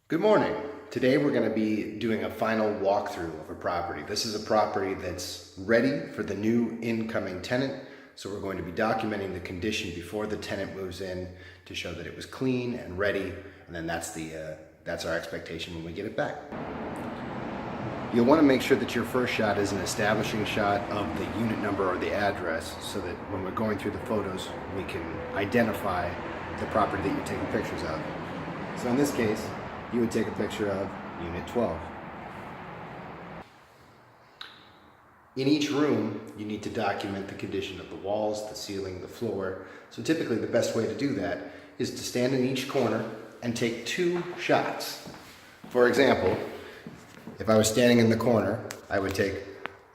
Good morning. Today we're going to be doing a final walkthrough of a property. This is a property that's ready for the new incoming tenant. So we're going to be documenting the condition before the tenant moves in to show that it was clean and ready. And then that's our expectation when we get it back. You'll want to make sure that your first shot is an establishing shot of the unit number or the address so that when we're going through the photos, we can identify the property that you're taking pictures of. So in this case, you would take a picture of Unit 12. In each room, you need to document the condition of the walls, the ceiling, the floor. So typically the best way to do that is to stand in each corner and take 2 shots. For example, if I was standing in the corner, I would take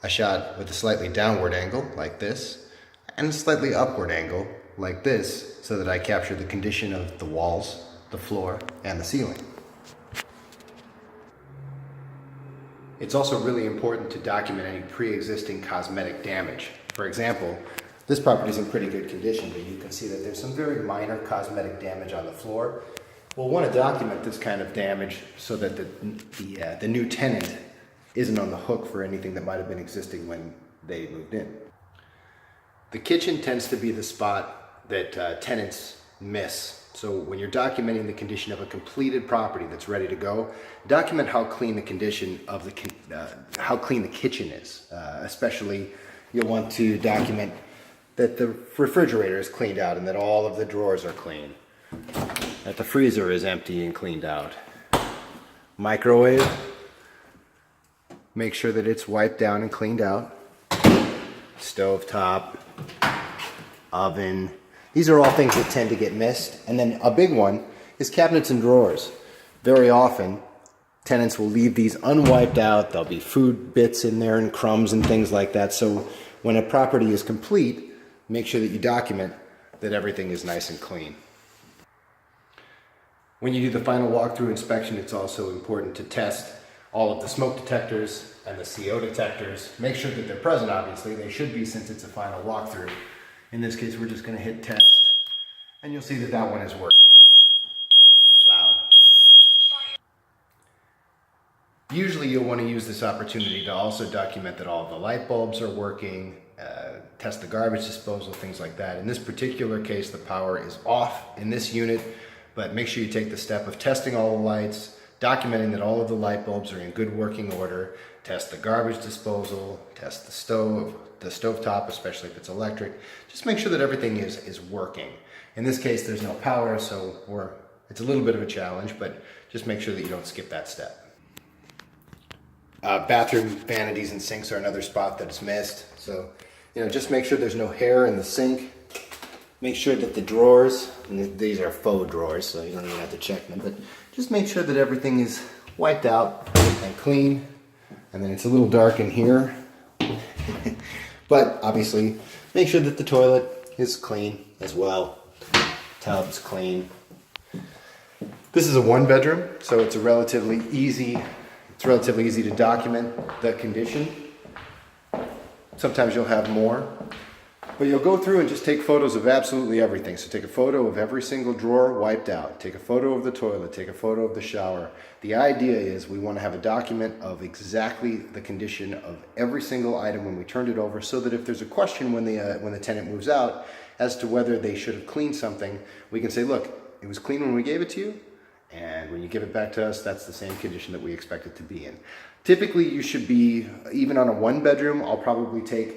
a shot with a slightly downward angle, like this, and a slightly upward angle, like this, so that I capture the condition of the walls, the floor, and the ceiling. It's also really important to document any pre-existing cosmetic damage. For example, this property is in pretty good condition, but you can see that there's some very minor cosmetic damage on the floor. We'll want to document this kind of damage so that the new tenant isn't on the hook for anything that might have been existing when they moved in. The kitchen tends to be the spot that tenants miss. So when you're documenting the condition of a completed property that's ready to go, document how clean the condition of how clean the kitchen is. Especially, you'll want to document that the refrigerator is cleaned out and that all of the drawers are clean, that the freezer is empty and cleaned out. Microwave, make sure that it's wiped down and cleaned out. Stovetop, oven. These are all things that tend to get missed. And then a big one is cabinets and drawers. Very often, tenants will leave these unwiped out. There'll be food bits in there and crumbs and things like that. So when a property is complete, make sure that you document that everything is nice and clean. When you do the final walkthrough inspection, it's also important to test all of the smoke detectors and the CO detectors. Make sure that they're present, obviously. They should be since it's a final walkthrough. In this case, we're just going to hit test, and you'll see that that one is working. Loud. Usually you'll want to use this opportunity to also document that all of the light bulbs are working, test the garbage disposal, things like that. In this particular case, the power is off in this unit, but make sure you take the step of testing all the lights, documenting that all of the light bulbs are in good working order, test the garbage disposal, test the stovetop, especially if it's electric. Just make sure that everything is working. In this case, there's no power, so it's a little bit of a challenge, but just make sure that you don't skip that step. Bathroom vanities and sinks are another spot that's missed. So, just make sure there's no hair in the sink. Make sure that the drawers, and these are faux drawers, so you don't even have to check them, but just make sure that everything is wiped out and clean. And then it's a little dark in here. But obviously, make sure that the toilet is clean as well. Tub's clean. This is a 1-bedroom, so it's relatively easy to document the condition. Sometimes you'll have more. But you'll go through and just take photos of absolutely everything. So take a photo of every single drawer wiped out. Take a photo of the toilet. Take a photo of the shower. The idea is we want to have a document of exactly the condition of every single item when we turned it over, so that if there's a question when the tenant moves out as to whether they should have cleaned something, we can say, look, it was clean when we gave it to you, and when you give it back to us, that's the same condition that we expect it to be in. Typically, you should be, even on a 1-bedroom, I'll probably take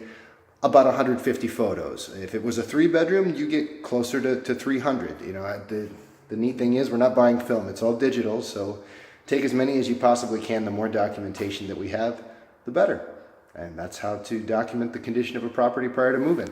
about 150 photos. If it was a 3-bedroom, you get closer to 300. The neat thing is we're not buying film, it's all digital, so take as many as you possibly can. The more documentation that we have, the better. And that's how to document the condition of a property prior to move-in.